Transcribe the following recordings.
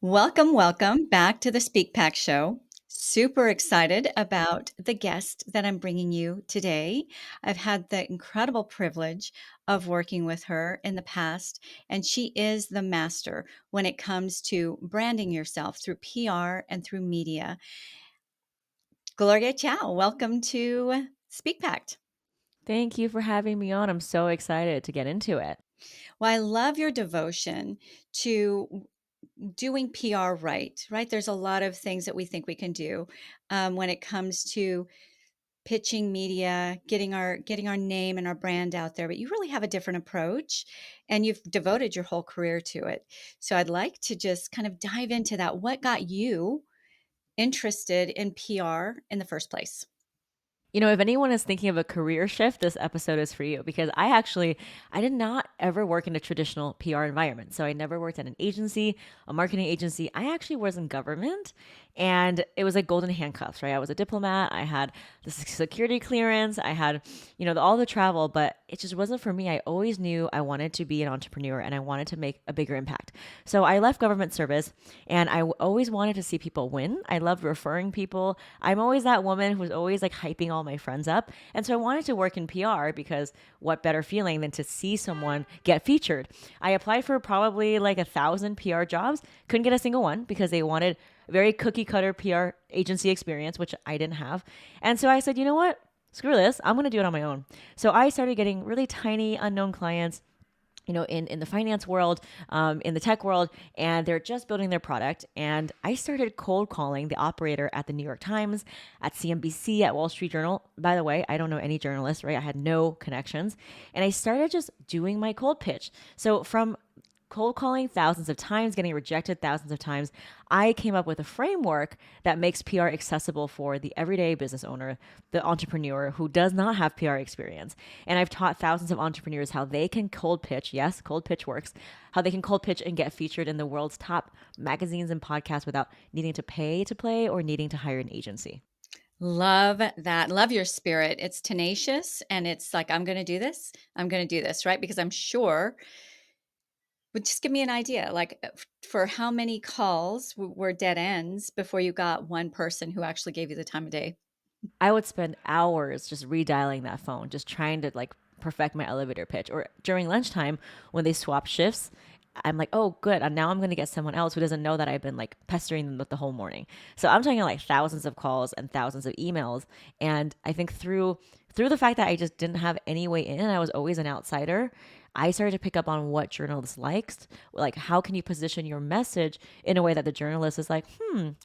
Welcome back to the SpeakPact show. Super excited about the guest that I'm bringing you today. I've had the incredible privilege of working with her in the past, and she is the master when it comes to branding yourself through PR and through media. Gloria Chow, welcome to SpeakPact. Thank you for having me on. I'm so excited to get into it. Well, I love your devotion to doing PR right? There's a lot of things that we think we can do when it comes to pitching media, getting our name and our brand out there, but you really have a different approach and you've devoted your whole career to it. So I'd like to just kind of dive into that. What got you interested in PR in the first place? If anyone is thinking of a career shift, this episode is for you because I did not ever work in a traditional PR environment. So I never worked at an agency, a marketing agency. I actually was in government and it was like golden handcuffs, right? I was a diplomat. I had the security clearance. I had, all the travel, but it just wasn't for me. I always knew I wanted to be an entrepreneur and I wanted to make a bigger impact. So I left government service and I always wanted to see people win. I loved referring people. I'm always that woman who's always like hyping all my friends up. And so I wanted to work in PR because what better feeling than to see someone get featured? I applied for probably like 1,000 PR jobs, couldn't get a single one because they wanted very cookie cutter PR agency experience, which I didn't have. And so I said, you know what? Screw this. I'm going to do it on my own. So I started getting really tiny unknown clients in the finance world, in the tech world, and they're just building their product. And I started cold calling the operator at the New York Times, at CNBC, at Wall Street Journal. By the way, I don't know any journalists, right? I had no connections. And I started just doing my cold pitch. So from cold calling thousands of times, getting rejected thousands of times, I came up with a framework that makes PR accessible for the everyday business owner, the entrepreneur who does not have PR experience. And I've taught thousands of entrepreneurs how they can cold pitch. Yes, cold pitch works. How they can cold pitch and get featured in the world's top magazines and podcasts without needing to pay to play or needing to hire an agency. Love that. Love your spirit. It's tenacious and it's like, I'm going to do this. I'm going to do this, right? Because I'm sure. But just give me an idea, like for how many calls were dead ends before you got one person who actually gave you the time of day? I would spend hours just redialing that phone, just trying to like perfect my elevator pitch. Or during lunchtime when they swap shifts, I'm like, oh, good. And now I'm going to get someone else who doesn't know that I've been like pestering them with the whole morning. So I'm talking like thousands of calls and thousands of emails. And I think through the fact that I just didn't have any way in, I was always an outsider. I started to pick up on what journalists liked. Like, how can you position your message in a way that the journalist is like,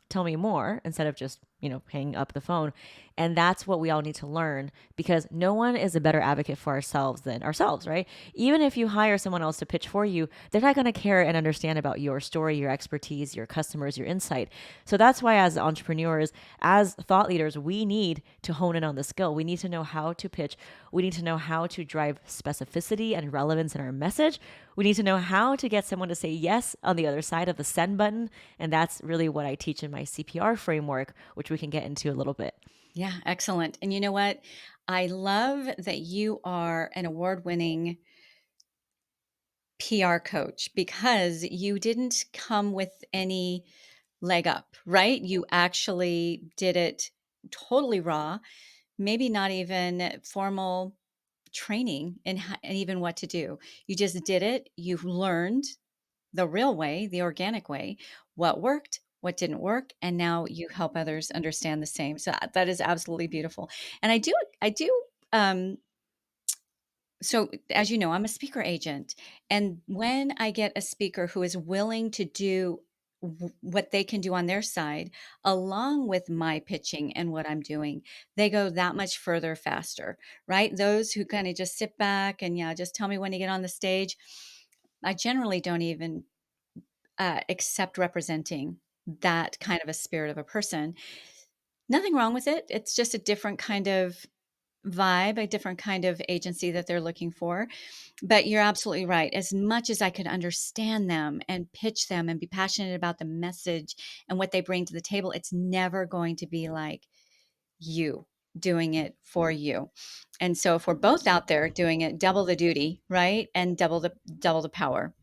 tell me more, instead of just, hanging up the phone. And that's what we all need to learn because no one is a better advocate for ourselves than ourselves, right? Even if you hire someone else to pitch for you, they're not going to care and understand about your story, your expertise, your customers, your insight. So that's why, as entrepreneurs, as thought leaders, we need to hone in on the skill. We need to know how to pitch. We need to know how to drive specificity and relevance in our message. We need to know how to get someone to say yes on the other side of the send button. And that's really what I teach in my CPR framework, which we can get into a little bit. Yeah, excellent. And you know what? I love that you are an award-winning PR coach because you didn't come with any leg up, right? You actually did it totally raw, maybe not even formal training and even what to do. You just did it. You've learned the real way, the organic way, what worked, what didn't work, and now you help others understand the same. So that is absolutely beautiful. And I do. Um, so as you know, I'm a speaker agent, and when I get a speaker who is willing to do what they can do on their side, along with my pitching and what I'm doing, they go that much further faster, right? Those who kind of just sit back and yeah, just tell me when to get on the stage. I generally don't even accept representing that kind of a spirit of a person. Nothing wrong with it. It's just a different kind of vibe, a different kind of agency that they're looking for. But you're absolutely right. As much as I could understand them and pitch them and be passionate about the message and what they bring to the table, it's never going to be like you doing it for you. And so if we're both out there doing it, double the duty, right? And double the power.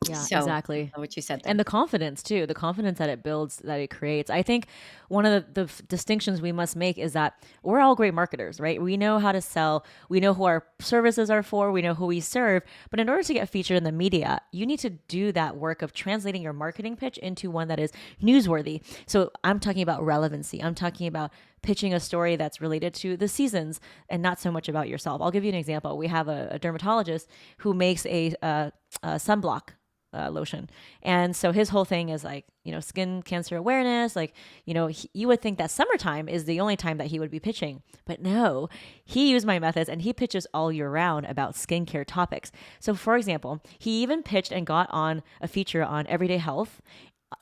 Yeah, So, I exactly. love what you said there. And the confidence too, the confidence that it builds, that it creates. I think one of the distinctions we must make is that we're all great marketers, right? We know how to sell, we know who our services are for, we know who we serve. But in order to get featured in the media, you need to do that work of translating your marketing pitch into one that is newsworthy. So I'm talking about relevancy. I'm talking about pitching a story that's related to the seasons and not so much about yourself. I'll give you an example. We have a dermatologist who makes a sunblock lotion. And so his whole thing is like, skin cancer awareness. Like, you would think that summertime is the only time that he would be pitching. But no, he used my methods and he pitches all year round about skincare topics. So, for example, he even pitched and got on a feature on everyday health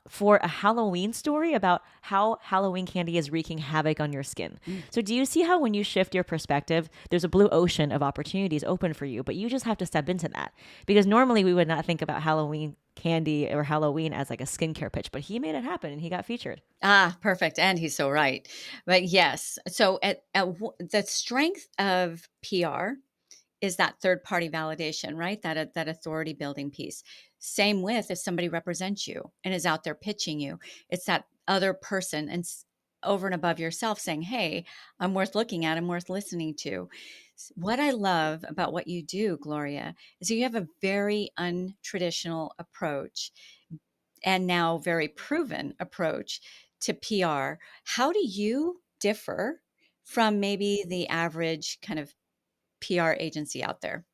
for a Halloween story about how Halloween candy is wreaking havoc on your skin. Mm. So, do you see how when you shift your perspective, there's a blue ocean of opportunities open for you, but you just have to step into that? Because normally we would not think about Halloween candy or Halloween as like a skincare pitch, but he made it happen and he got featured. Ah, perfect, and he's so right. But yes, so the strength of PR is that third party validation, right? That authority building piece. Same with if somebody represents you and is out there pitching you, it's that other person and over and above yourself saying, "Hey, I'm worth looking at. I'm worth listening to." What I love about what you do, Gloria, is you have a very untraditional approach and now very proven approach to PR. How do you differ from maybe the average kind of PR agency out there?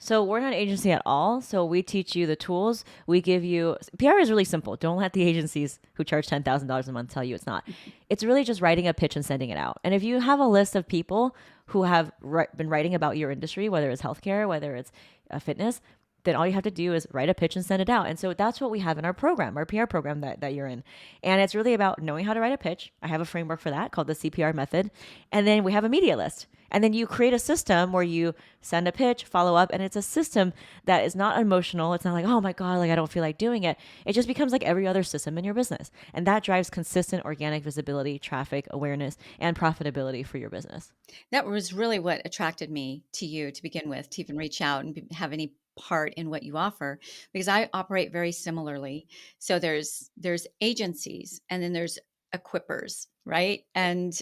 So we're not an agency at all. So we teach you the tools. We give you PR is really simple. Don't let the agencies who charge $10,000 a month tell you it's not. It's really just writing a pitch and sending it out. And if you have a list of people who have been writing about your industry, whether it's healthcare, whether it's fitness, then all you have to do is write a pitch and send it out. And so that's what we have in our program, our PR program that you're in. And it's really about knowing how to write a pitch. I have a framework for that called the CPR method. And then we have a media list. And then you create a system where you send a pitch, follow up, and it's a system that is not emotional. It's not like, oh my God, like I don't feel like doing it. It just becomes like every other system in your business. And that drives consistent organic visibility, traffic, awareness, and profitability for your business. That was really what attracted me to you to begin with, to even reach out and have any part in what you offer, because I operate very similarly. So there's agencies and then there's equippers, right? And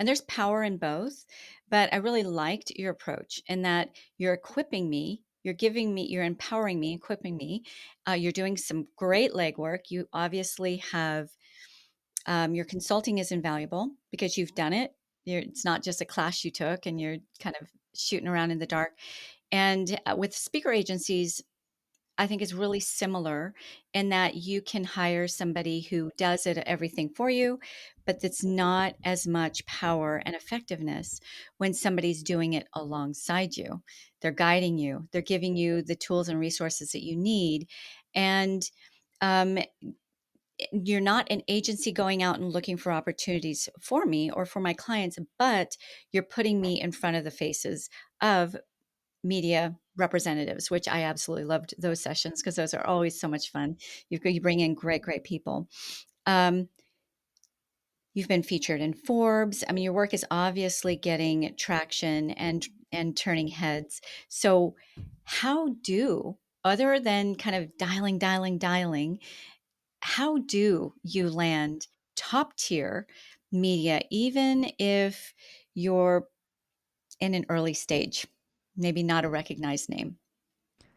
there's power in both, but I really liked your approach in that you're equipping me. You're giving me, you're empowering me, equipping me. You're doing some great legwork. You obviously have your consulting is invaluable because you've done it. It's not just a class you took and you're kind of shooting around in the dark. And with speaker agencies, I think is really similar in that you can hire somebody who does it everything for you, but it's not as much power and effectiveness when somebody's doing it alongside you. They're guiding you, they're giving you the tools and resources that you need. And um, you're not an agency going out and looking for opportunities for me or for my clients, but you're putting me in front of the faces of media representatives, which I absolutely loved those sessions because those are always so much fun. You bring in great, great people. Um, you've been featured in Forbes. I mean, your work is obviously getting traction and turning heads. So, how do other than kind of dialing, how do you land top tier media, even if you're in an early stage, maybe not a recognized name?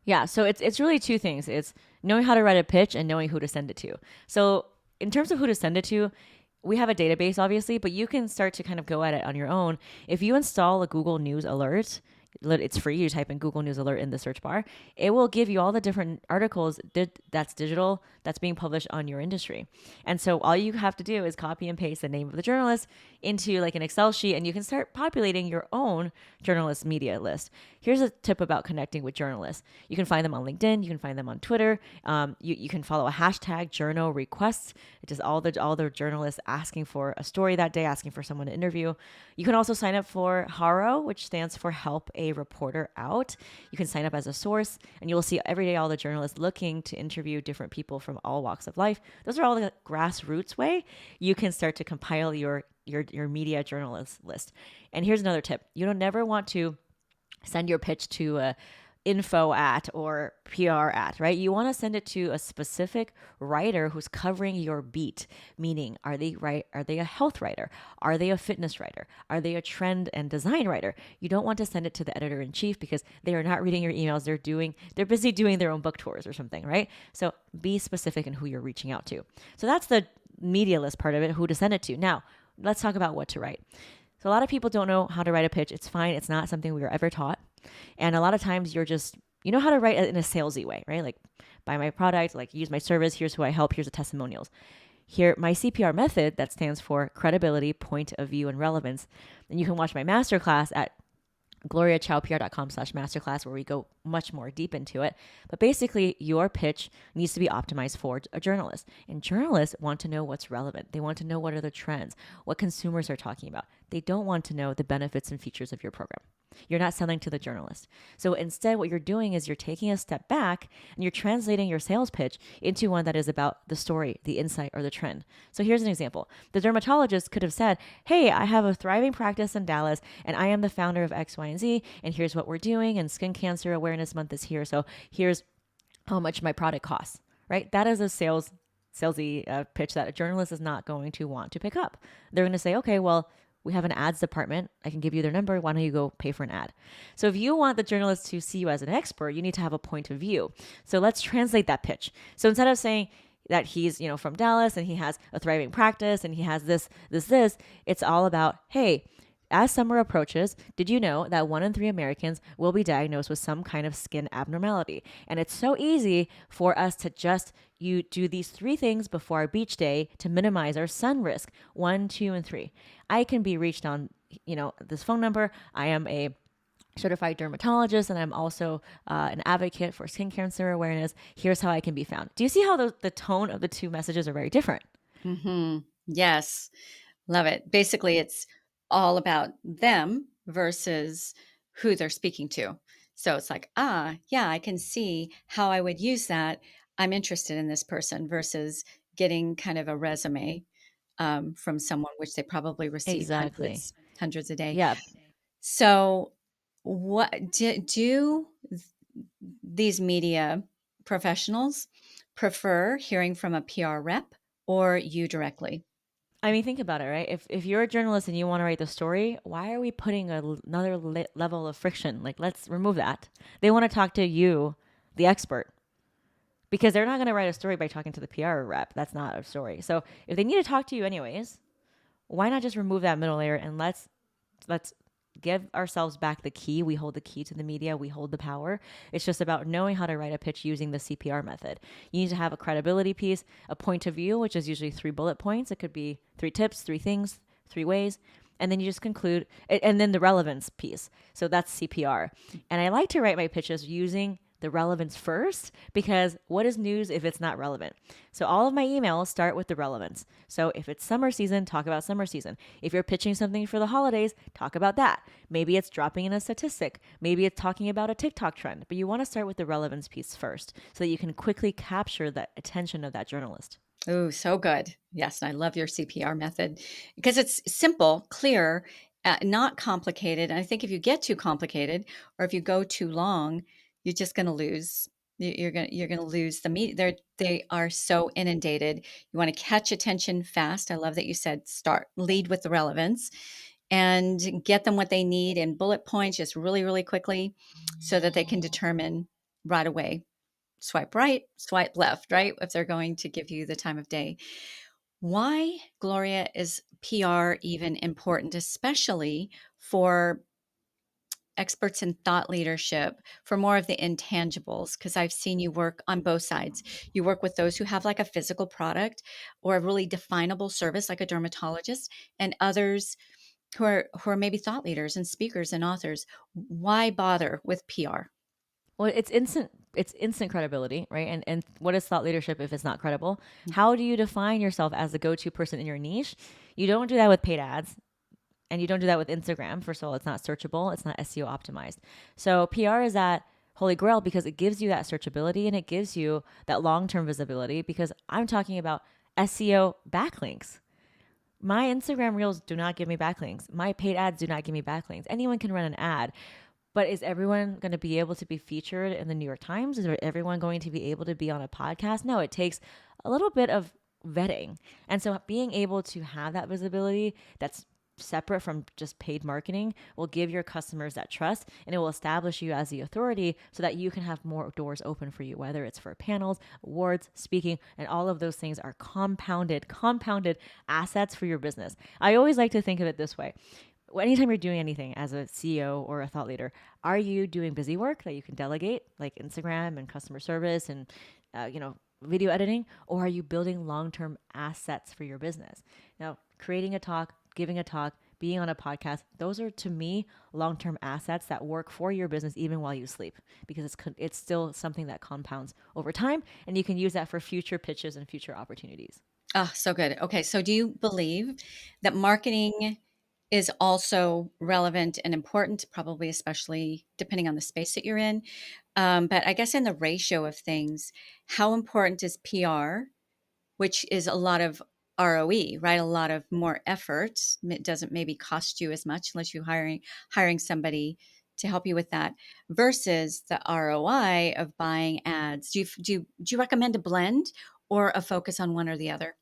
Yeah, so it's really two things. It's knowing how to write a pitch and knowing who to send it to. So in terms of who to send it to, we have a database obviously, but you can start to kind of go at it on your own. If you install a Google News alert, it's free. You type in Google News alert in the search bar. It will give you all the different articles that's digital that's being published on your industry. And so all you have to do is copy and paste the name of the journalist into like an Excel sheet and you can start populating your own journalist media list. Here's a tip about connecting with journalists. You can find them on LinkedIn. You can find them on Twitter. You can follow a hashtag journal requests. It's just all the journalists asking for a story that day, asking for someone to interview. You can also sign up for HARO, which stands for Help a Reporter Out. You can sign up as a source and you will see every day all the journalists looking to interview different people from all walks of life. Those are all the grassroots way you can start to compile your media journalist list. And here's another tip. You don't never want to send your pitch to info at or PR at, right? You want to send it to a specific writer who's covering your beat, meaning are they right? Are they a health writer? Are they a fitness writer? Are they a trend and design writer? You don't want to send it to the editor in chief because they are not reading your emails. They're busy doing their own book tours or something, right? So be specific in who you're reaching out to. So that's the media list part of it, who to send it to. Now, let's talk about what to write. So a lot of people don't know how to write a pitch. It's fine. It's not something we were ever taught. And a lot of times you know how to write it in a salesy way, right? Like buy my product, like use my service. Here's who I help. Here's the testimonials. Here, my CPR method, that stands for credibility, point of view, and relevance. And you can watch my masterclass at gloriachowpr.com/masterclass, where we go much more deep into it. But basically, your pitch needs to be optimized for a journalist. And journalists want to know what's relevant. They want to know what are the trends, what consumers are talking about. They don't want to know the benefits and features of your program. You're not selling to the journalist. So instead, what you're doing is you're taking a step back and you're translating your sales pitch into one that is about the story, the insight, or the trend. So here's an example. The dermatologist could have said, hey, I have a thriving practice in Dallas and I am the founder of X, Y, and Z, and here's what we're doing, and Skin Cancer Awareness Month is here. So here's how much my product costs, right? That is a salesy pitch that a journalist is not going to want to pick up. They're going to say, okay, well, we have an ads department. I can give you their number. Why don't you go pay for an ad? So if you want the journalist to see you as an expert, you need to have a point of view. So let's translate that pitch. So instead of saying that he's, from Dallas and he has a thriving practice and he has this, it's all about, hey, as summer approaches, did you know that 1 in 3 Americans will be diagnosed with some kind of skin abnormality? And it's so easy for us to just you do these 3 things before our beach day to minimize our sun risk. 1, 2, and 3. I can be reached on, this phone number. I am a certified dermatologist, and I'm also an advocate for skin cancer awareness. Here's how I can be found. Do you see how the tone of the 2 messages are very different? Mm-hmm. Yes. Love it. Basically, it's all about them versus who they're speaking to. So it's like, yeah, I can see how I would use that. I'm interested in this person versus getting kind of a resume from someone, which they probably receive Exactly. hundreds a day. Yeah. So, what do these media professionals prefer hearing from a PR rep or you directly? I mean, think about it, right? If you're a journalist and you want to write the story, why are we putting another level of friction? Like, let's remove that. They want to talk to you, the expert, because they're not going to write a story by talking to the PR rep. That's not a story. So if they need to talk to you anyways, why not just remove that middle layer and let's give ourselves back the key. We hold the key to the media. We hold the power. It's just about knowing how to write a pitch using the CPR method. You need to have a credibility piece, a point of view, which is usually 3 bullet points. It could be 3 tips, 3 things, 3 ways. And then you just conclude, and then the relevance piece. So that's CPR. And I like to write my pitches using the relevance first, because what is news if it's not relevant? So all of my emails start with the relevance. So if it's summer season, talk about summer season. If you're pitching something for the holidays, talk about that. Maybe it's dropping in a statistic. Maybe it's talking about a TikTok trend, but you want to start with the relevance piece first so that you can quickly capture the attention of that journalist. Oh, so good. Yes, and I love your CPR method because it's simple, clear, not complicated. And I think if you get too complicated or if you go too long, you're just going to lose. You're going to lose the meat. They are so inundated. You want to catch attention fast. I love that you said lead with the relevance, and get them what they need in bullet points, just really, really quickly, so that they can determine right away, swipe right, swipe left, right? If they're going to give you the time of day. Why, Gloria, is PR even important, especially for experts in thought leadership, for more of the intangibles? Because I've seen you work on both sides. You work with those who have like a physical product or a really definable service, like a dermatologist, and others who are maybe thought leaders and speakers and authors. Why bother with PR? Well, it's instant credibility, right? And what is thought leadership if it's not credible? How do you define yourself as the go-to person in your niche? You don't do that with paid ads. And you don't do that with Instagram. First of all, it's not searchable. It's not SEO optimized. So PR is that holy grail because it gives you that searchability and it gives you that long-term visibility, because I'm talking about SEO backlinks. My Instagram reels do not give me backlinks. My paid ads do not give me backlinks. Anyone can run an ad. But is everyone going to be able to be featured in the New York Times? Is everyone going to be able to be on a podcast? No, it takes a little bit of vetting. And so being able to have that visibility that's separate from just paid marketing will give your customers that trust, and it will establish you as the authority so that you can have more doors open for you, whether it's for panels, awards, speaking, and all of those things are compounded assets for your business. I always like to think of it this way. Anytime you're doing anything as a CEO or a thought leader, are you doing busy work that you can delegate, like Instagram and customer service and, video editing, or are you building long-term assets for your business? Now, creating a talk, giving a talk, being on a podcast, those are to me long-term assets that work for your business even while you sleep, because it's still something that compounds over time, and you can use that for future pitches and future opportunities. Ah, so good. Okay, so do you believe that marketing is also relevant and important, probably especially depending on the space that you're in? But I guess in the ratio of things, how important is PR, which is a lot of ROE, right? A lot of more effort. It doesn't maybe cost you as much unless you're hiring somebody to help you with that, versus the ROI of buying ads. Do you recommend a blend or a focus on one or the other?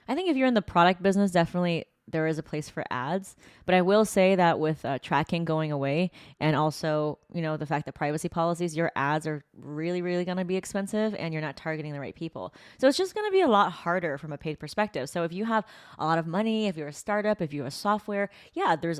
I think if you're in the product business, definitely there is a place for ads. But I will say that with tracking going away, and also, the fact that privacy policies, your ads are really, really going to be expensive, and you're not targeting the right people. So it's just going to be a lot harder from a paid perspective. So if you have a lot of money, if you're a startup, if you have software, yeah, there's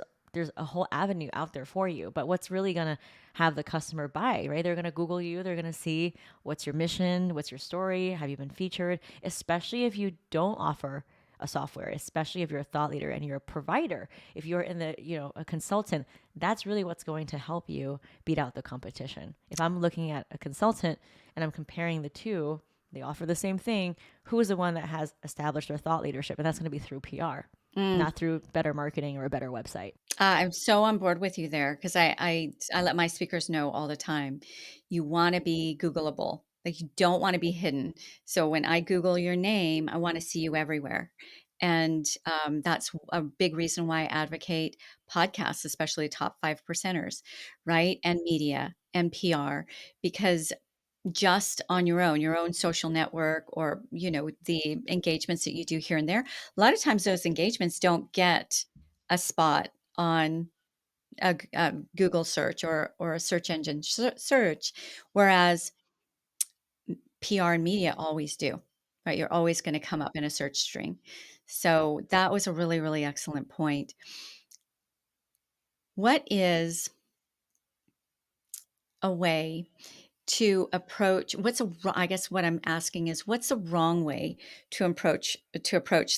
a whole avenue out there for you. But what's really going to have the customer buy, right? They're going to Google you. They're going to see what's your mission, what's your story, have you been featured, especially if you don't offer a software, especially if you're a thought leader and you're a provider. If you're in the, a consultant, that's really what's going to help you beat out the competition. If I'm looking at a consultant and I'm comparing the two, they offer the same thing. Who is the one that has established their thought leadership? And that's going to be through PR, Mm. not through better marketing or a better website. I'm so on board with you there because I let my speakers know all the time. You want to be Googleable. Like you don't want to be hidden. So when I Google your name, I want to see you everywhere. And that's a big reason why I advocate podcasts, especially top 5 percenters, right? And media and PR, because just on your own social network, or, the engagements that you do here and there, a lot of times those engagements don't get a spot on a Google search or a search engine search, whereas PR and media always do, right? You're always going to come up in a search string. So that was a really, really excellent point. What is a way to approach I guess what I'm asking is, what's a wrong way to approach,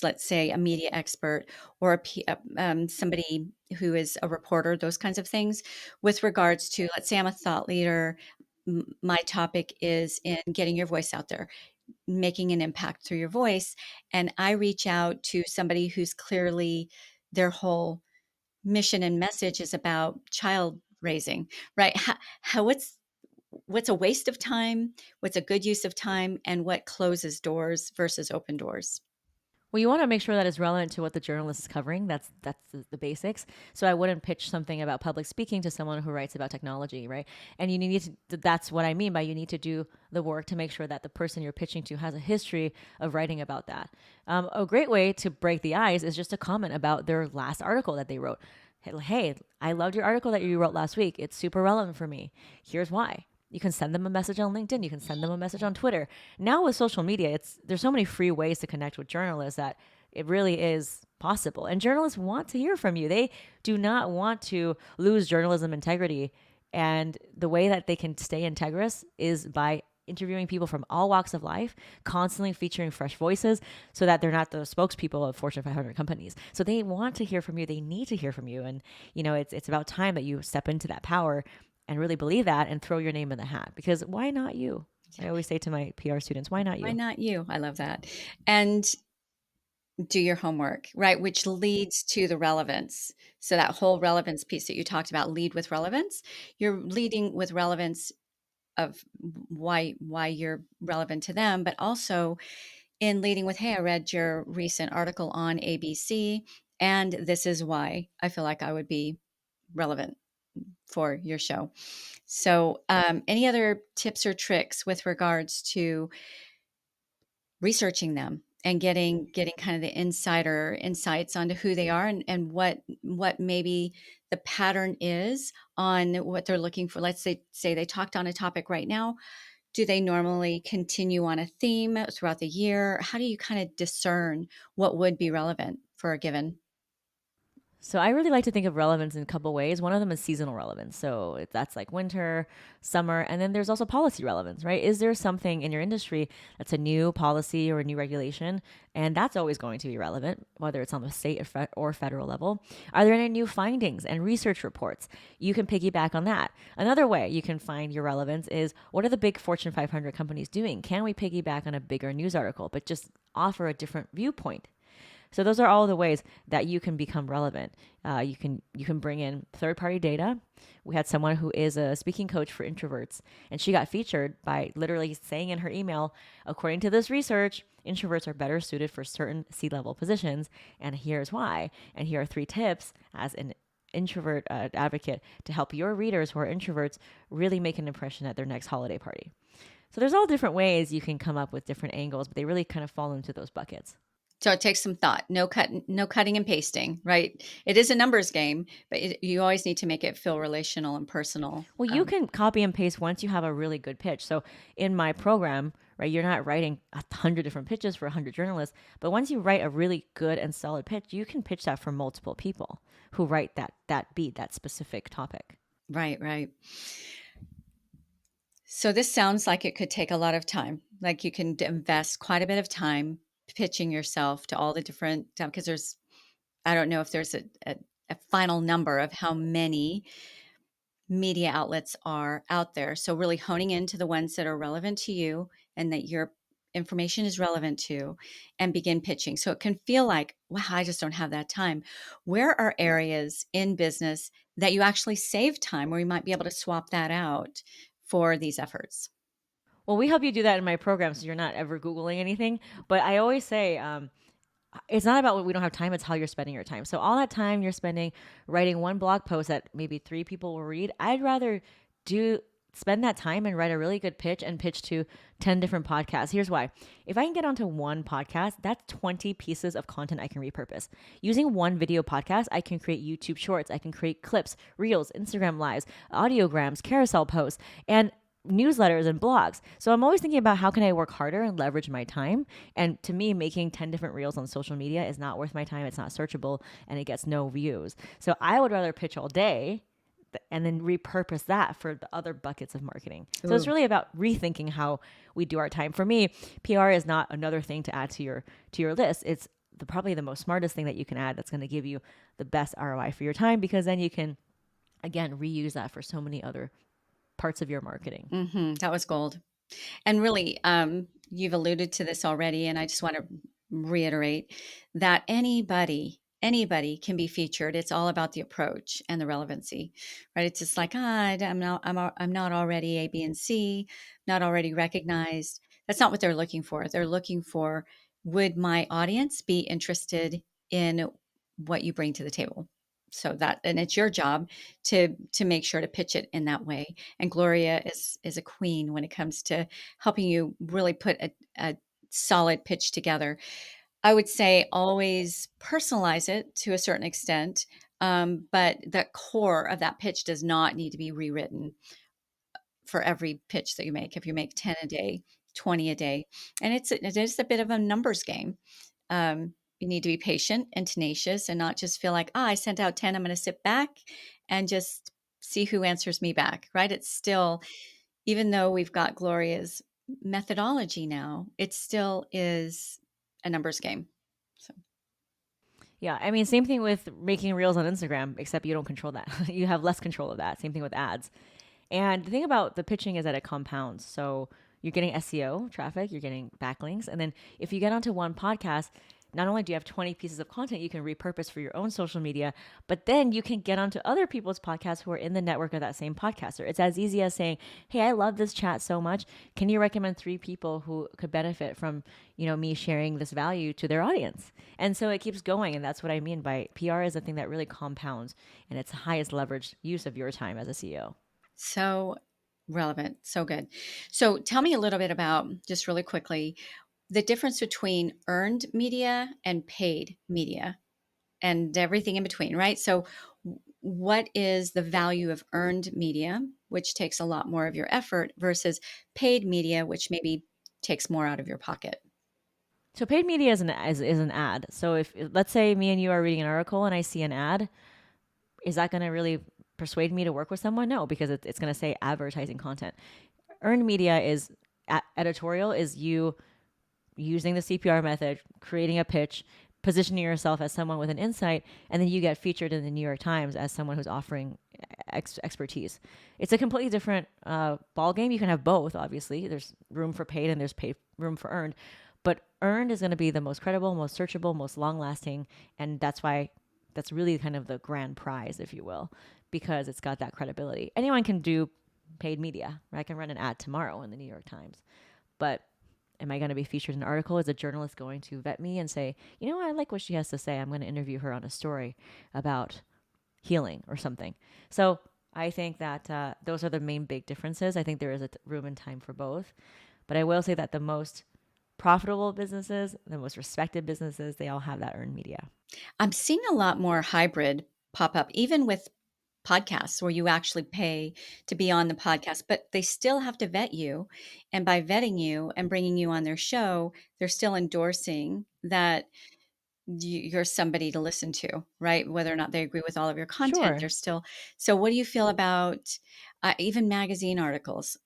let's say, a media expert or somebody who is a reporter, those kinds of things, with regards to, let's say I'm a thought leader. My topic is in getting your voice out there, making an impact through your voice, and I reach out to somebody who's clearly their whole mission and message is about child raising, right? What's a waste of time, what's a good use of time, and what closes doors versus open doors? Well, you want to make sure that it's relevant to what the journalist is covering. That's the basics. So I wouldn't pitch something about public speaking to someone who writes about technology, right? And you need to. That's what I mean by you need to do the work to make sure that the person you're pitching to has a history of writing about that. A great way to break the ice is just a comment about their last article that they wrote. Hey, I loved your article that you wrote last week. It's super relevant for me. Here's why. You can send them a message on LinkedIn. You can send them a message on Twitter. Now with social media, there's so many free ways to connect with journalists that it really is possible. And journalists want to hear from you. They do not want to lose journalism integrity. And the way that they can stay integrous is by interviewing people from all walks of life, constantly featuring fresh voices so that they're not the spokespeople of Fortune 500 companies. So they want to hear from you. They need to hear from you. And, it's about time that you step into that power and really believe that and throw your name in the hat, because why not you? I always say to my PR students, why not Why you? not you? I love that. And do your homework, right? Which leads to the relevance. So that whole relevance piece that you talked about, lead with relevance. You're leading with relevance of why you're relevant to them, but also in leading with, hey, I read your recent article on ABC, and this is why I feel like I would be relevant. for your show. So, any other tips or tricks with regards to researching them and getting kind of the insider insights onto who they are and what maybe the pattern is on what they're looking for? Let's say they talked on a topic right now. Do they normally continue on a theme throughout the year? How do you kind of discern what would be relevant for a given? So I really like to think of relevance in a couple ways. One of them is seasonal relevance. So that's like winter, summer, and then there's also policy relevance, right? Is there something in your industry that's a new policy or a new regulation? And that's always going to be relevant, whether it's on the state or federal level. Are there any new findings and research reports? You can piggyback on that. Another way you can find your relevance is, what are the big Fortune 500 companies doing? Can we piggyback on a bigger news article, but just offer a different viewpoint? So those are all the ways that you can become relevant. You can bring in third party data. We had someone who is a speaking coach for introverts, and she got featured by literally saying in her email, according to this research, introverts are better suited for certain C-level positions, and here's why. And here are 3 tips as an introvert advocate to help your readers who are introverts really make an impression at their next holiday party. So there's all different ways you can come up with different angles, but they really kind of fall into those buckets. So it takes some thought. No cutting and pasting, right? It is a numbers game, but you always need to make it feel relational and personal. Well, you can copy and paste once you have a really good pitch. So in my program, right, you're not writing 100 different pitches for 100 journalists, but once you write a really good and solid pitch, you can pitch that for multiple people who write that specific topic. Right, right. So this sounds like it could take a lot of time. Like you can invest quite a bit of time pitching yourself to all the different, because I don't know if there's a final number of how many media outlets are out there. So really honing into the ones that are relevant to you and that your information is relevant to, and begin pitching. So it can feel like, wow, I just don't have that time. Where are areas in business that you actually save time where you might be able to swap that out for these efforts? Well, we help you do that in my program, so you're not ever Googling anything. But I always say, it's not about what we don't have time, it's how you're spending your time. So all that time you're spending writing one blog post that maybe 3 people will read, I'd rather do spend that time and write a really good pitch and pitch to 10 different podcasts. Here's why. If I can get onto one podcast, that's 20 pieces of content I can repurpose. Using one video podcast, I can create YouTube shorts, I can create clips, reels, Instagram lives, audiograms, carousel posts, and newsletters and blogs. So I'm always thinking about how can I work harder and leverage my time. And to me, making 10 different reels on social media is not worth my time. It's not searchable and it gets no views. So I would rather pitch all day and then repurpose that for the other buckets of marketing. So it's Ooh. really about rethinking how we do our time. For me, PR is not another thing to add to your list. It's probably the most smartest thing that you can add that's going to give you the best ROI for your time, because then you can again reuse that for so many other parts of your marketing. That was gold. And really, you've alluded to this already, and I just want to reiterate that anybody can be featured. It's all about the approach and the relevancy, right? It's just like, I'm not already A, B, and C, not already recognized. That's not what they're looking for. They're looking for, would my audience be interested in what you bring to the table? So that, and it's your job to make sure to pitch it in that way. And Gloria is a queen when it comes to helping you really put a solid pitch together. I would say always personalize it to a certain extent, but the core of that pitch does not need to be rewritten for every pitch that you make. If you make 10 a day, 20 a day, and it is a bit of a numbers game. You need to be patient and tenacious and not just feel like, I sent out 10, I'm going to sit back and just see who answers me back, right? It's still, even though we've got Gloria's methodology now, it still is a numbers game. So, Yeah, I mean, same thing with making reels on Instagram, except you don't control that. You have less control of that. Same thing with ads. And the thing about the pitching is that it compounds. So you're getting SEO traffic, you're getting backlinks. And then if you get onto one podcast, not only do you have 20 pieces of content you can repurpose for your own social media, but then you can get onto other people's podcasts who are in the network of that same podcaster. It's as easy as saying, hey, I love this chat so much. Can you recommend 3 people who could benefit from, me sharing this value to their audience? And so it keeps going. And that's what I mean by PR is a thing that really compounds, and it's the highest leveraged use of your time as a CEO. So relevant. So good. So tell me a little bit about, just really quickly, the difference between earned media and paid media and everything in between, right? So, what is the value of earned media, which takes a lot more of your effort, versus paid media, which maybe takes more out of your pocket? So paid media is an ad. So if let's say me and you are reading an article and I see an ad, is that going to really persuade me to work with someone? No, because it's going to say advertising content. Earned media is editorial, is you using the CPR method, creating a pitch, positioning yourself as someone with an insight, and then you get featured in the New York Times as someone who's offering expertise. It's a completely different ball game. You can have both, obviously. There's room for paid and there's room for earned. But earned is going to be the most credible, most searchable, most long lasting. And that's why that's really kind of the grand prize, if you will, because it's got that credibility. Anyone can do paid media. I can run an ad tomorrow in the New York Times. But am I going to be featured in an article? Is a journalist going to vet me and say, you know, I like what she has to say. I'm going to interview her on a story about healing or something. So I think that those are the main big differences. I think there is a room and time for both. But I will say that the most profitable businesses, the most respected businesses, they all have that earned media. I'm seeing a lot more hybrid pop up, even with podcasts where you actually pay to be on the podcast, but they still have to vet you. And by vetting you and bringing you on their show, they're still endorsing that you're somebody to listen to, right? Whether or not they agree with all of your content, Sure. they're still. So, what do you feel about even magazine articles?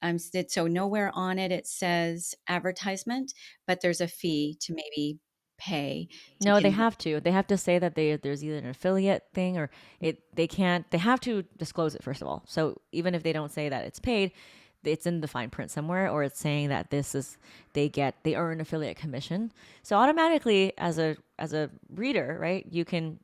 So nowhere on it says advertisement, but there's a fee to maybe pay to No, be they in the. have to. They have to say that there's either an affiliate thing or they can't they have to disclose it first of all. So even if they don't say that it's paid, it's in the fine print somewhere, or it's saying that this is they earn affiliate commission. So automatically as a reader, right, you can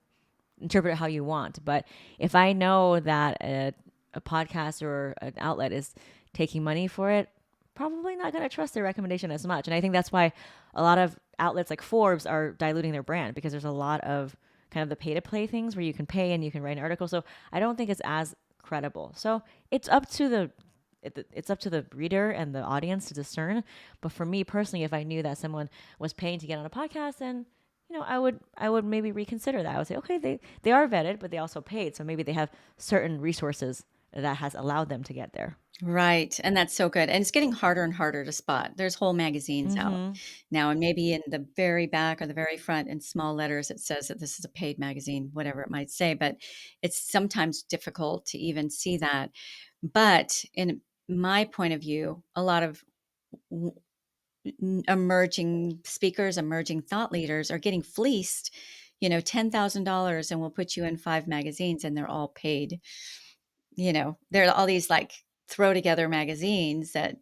interpret it how you want. But if I know that a podcast or an outlet is taking money for it, probably not going to trust their recommendation as much. And I think that's why a lot of outlets like Forbes are diluting their brand, because there's a lot of kind of the pay to play things where you can pay and you can write an article. So I don't think it's as credible. So it's up to the reader and the audience to discern. But for me personally, if I knew that someone was paying to get on a podcast, then I would maybe reconsider that. I would say, okay, they are vetted, but they also paid, so maybe they have certain resources that has allowed them to get there. Right. And that's so good. And it's getting harder and harder to spot. There's whole magazines out Mm-hmm. now, and maybe in the very back or the very front in small letters, it says that this is a paid magazine, whatever it might say. But it's sometimes difficult to even see that. But in my point of view, a lot of w- emerging speakers, emerging thought leaders are getting fleeced, $10,000 and we'll put you in 5 magazines, and they're all paid. There are all these like throw together magazines that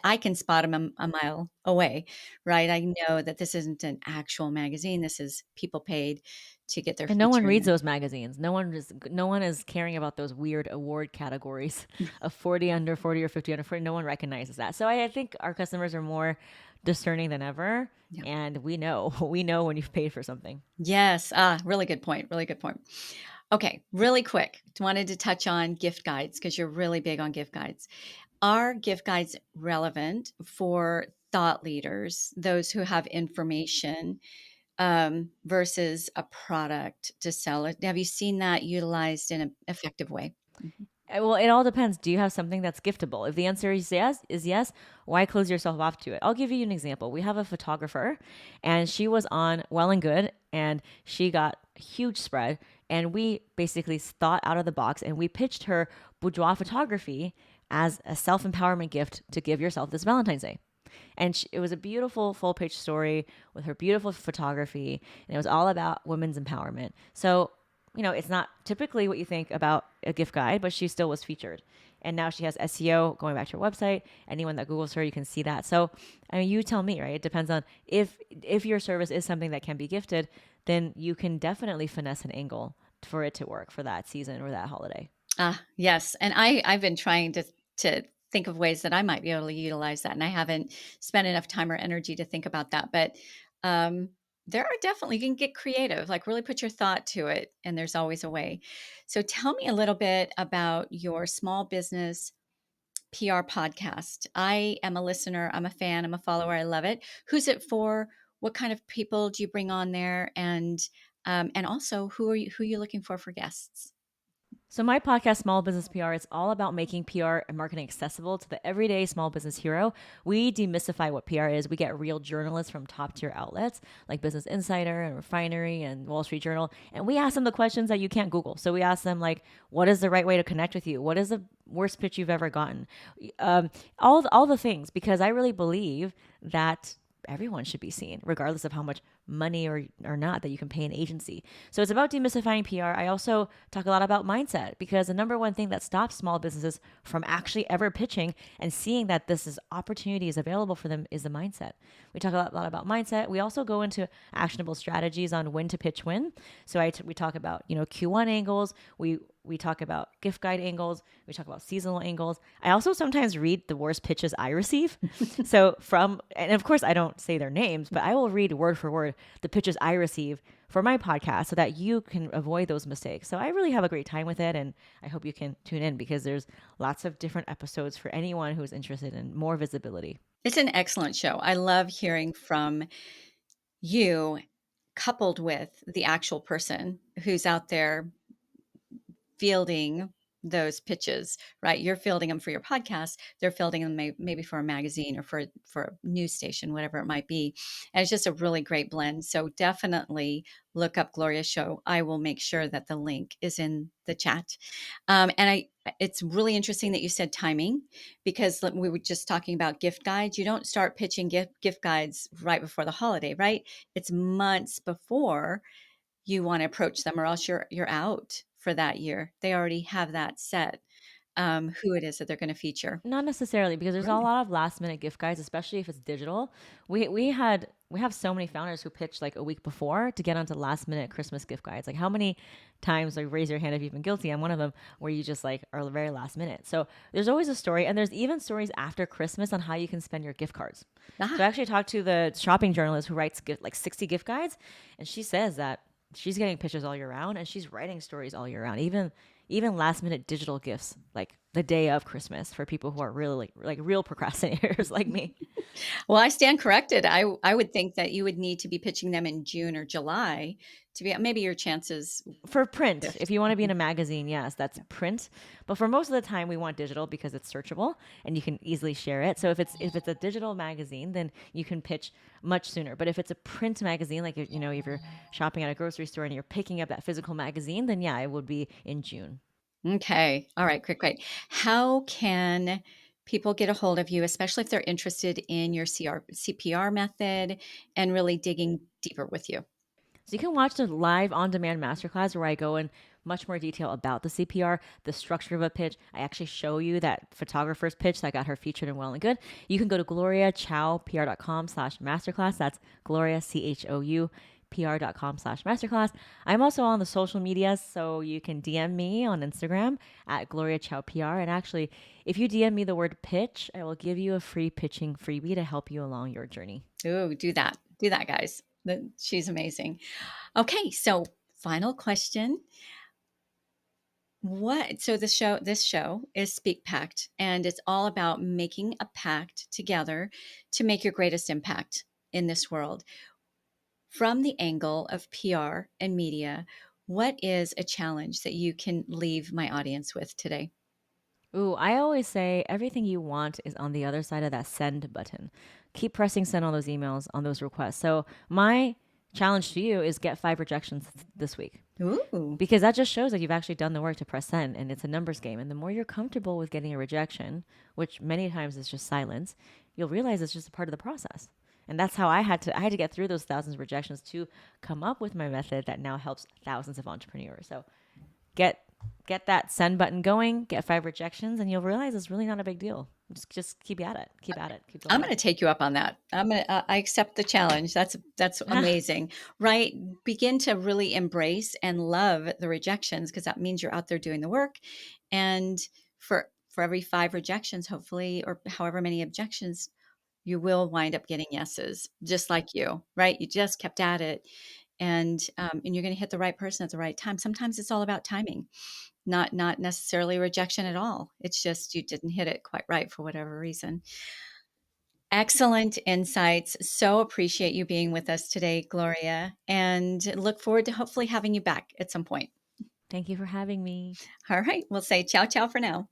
I can spot them a mile away, right? I know that this isn't an actual magazine. This is people paid to get their And no one feature in reads there. those magazines. No one is caring about those weird award categories of 40 under 40 or 50 under 40. No one recognizes that. So I think our customers are more discerning than ever, Yeah. and we know we know when you've paid for something. Yes. Ah, really good point. Really good point. Okay, really quick. Wanted to touch on gift guides because you're really big on gift guides. Are gift guides relevant for thought leaders, those who have information, versus a product to sell it? Have you seen that utilized in an effective way? Mhm. Well, it all depends. Do you have something that's giftable? If the answer is yes, why close yourself off to it? I'll give you an example. We have a photographer, and she was on Well and Good, and she got a huge spread. And we basically thought out of the box, and we pitched her boudoir photography as a self empowerment gift to give yourself this Valentine's Day. And it was a beautiful full page story with her beautiful photography, and it was all about women's empowerment. So, it's not typically what you think about a gift guide, but she still was featured. And now she has SEO going back to her website. Anyone that Googles her, you can see that. So, I mean, you tell me, right? It depends on if your service is something that can be gifted, then you can definitely finesse an angle for it to work for that season or that holiday. Ah, yes, and I've been trying to think of ways that I might be able to utilize that, and I haven't spent enough time or energy to think about that, but, um, there are definitely you can get creative, like, really put your thought to it, and there's always a way. So tell me a little bit about your small business PR podcast. I am a listener, I'm a fan, I'm a follower, I love it. Who's it for? What kind of people do you bring on there? And also, who are you looking for guests? So my podcast, Small Business PR, is all about making PR and marketing accessible to the everyday small business hero. We demystify what PR is. We get real journalists from top tier outlets like Business Insider and Refinery and Wall Street Journal, and we ask them the questions that you can't Google. So we ask them like, what is the right way to connect with you? What is the worst pitch you've ever gotten? All the things, because I really believe that everyone should be seen, regardless of how much money or not that you can pay an agency. So it's about demystifying PR. I also talk a lot about mindset because the number one thing that stops small businesses from actually ever pitching and seeing that this is opportunities available for them is the mindset. We talk a lot about mindset. We also go into actionable strategies on when to pitch when. So we talk about, Q1 angles. We talk about gift guide angles. We talk about seasonal angles. I also sometimes read the worst pitches I receive. And of course, I don't say their names, but I will read word for word the pitches I receive for my podcast so that you can avoid those mistakes. So I really have a great time with it. And I hope you can tune in because there's lots of different episodes for anyone who's interested in more visibility. It's an excellent show. I love hearing from you coupled with the actual person who's out there fielding those pitches, right? You're fielding them for your podcast. They're fielding them maybe for a magazine or for a news station, whatever it might be. And it's just a really great blend. So definitely look up Gloria's show. I will make sure that the link is in the chat. It's really interesting that you said timing because we were just talking about gift guides. You don't start pitching gift guides right before the holiday, right? It's months before you want to approach them or else you're out for that year. They already have that set, who it is that they're gonna feature. Not necessarily, because there's a Really? lot of last minute gift guides, especially if it's digital. We have so many founders who pitch like a week before to get onto last minute Christmas gift guides. Like how many times, like raise your hand if you've been guilty. I'm one of them where you just like are very last minute. So there's always a story, and there's even stories after Christmas on how you can spend your gift cards. So I Ah, actually talked to the shopping journalist who writes like 60 gift guides, and she says that she's getting pitches all year round and she's writing stories all year round, even last minute digital gifts like the day of Christmas for people who are really like real procrastinators like me. well, I stand corrected. I would think that you would need to be pitching them in June or July to be maybe your chances For print, if shift. you want to be in Mhm. a magazine, yes, that's print. But for most of the time, we want digital because it's searchable and you can easily share it. So if it's a digital magazine, then you can pitch much sooner. But if it's a print magazine, like if you're shopping at a grocery store and you're picking up that physical magazine, then yeah, it would be in June. Okay. All right, great. How can people get a hold of you, especially if they're interested in your CPR method and really digging deeper with you? So you can watch the live on-demand masterclass where I go in much more detail about the CPR, the structure of a pitch. I actually show you that photographer's pitch that got her featured in Well and Good. You can go to gloriachowpr.com/masterclass. That's Gloria CHOU pr.com/masterclass. I'm also on the social media, so you can DM me on Instagram at Gloria Chow PR. And actually, if you DM me the word pitch, I will give you a free pitching freebie to help you along your journey. Ooh, do that. Do that, guys. She's amazing. Okay, so final question. This show is Speak Pact, and it's all about making a pact together to make your greatest impact in this world. From the angle of PR and media, what is a challenge that you can leave my audience with today? Ooh, I always say everything you want is on the other side of that send button. Keep pressing send on those emails, on those requests. So, my challenge to you is get 5 rejections this week Ooh, because that just shows that you've actually done the work to press send and it's a numbers game. And the more you're comfortable with getting a rejection, which many times is just silence, you'll realize it's just a part of the process. And that's how I had to get through those thousands of rejections to come up with my method that now helps thousands of entrepreneurs. So get get that send button going, get 5 rejections, and you'll realize it's really not a big deal. Just keep at it, keep at it, keep I'm going. gonna take you up on that. I accept the challenge. That's amazing, right? Begin to really embrace and love the rejections because that means you're out there doing the work. And for every 5 rejections, hopefully, or however many objections, you will wind up getting yeses, just like you, right? You just kept at it, and you're gonna hit the right person at the right time. Sometimes it's all about timing, not necessarily rejection at all. It's just you didn't hit it quite right for whatever reason. Excellent insights. So appreciate you being with us today, Gloria, and look forward to hopefully having you back at some point. Thank you for having me. All right, we'll say ciao, ciao for now.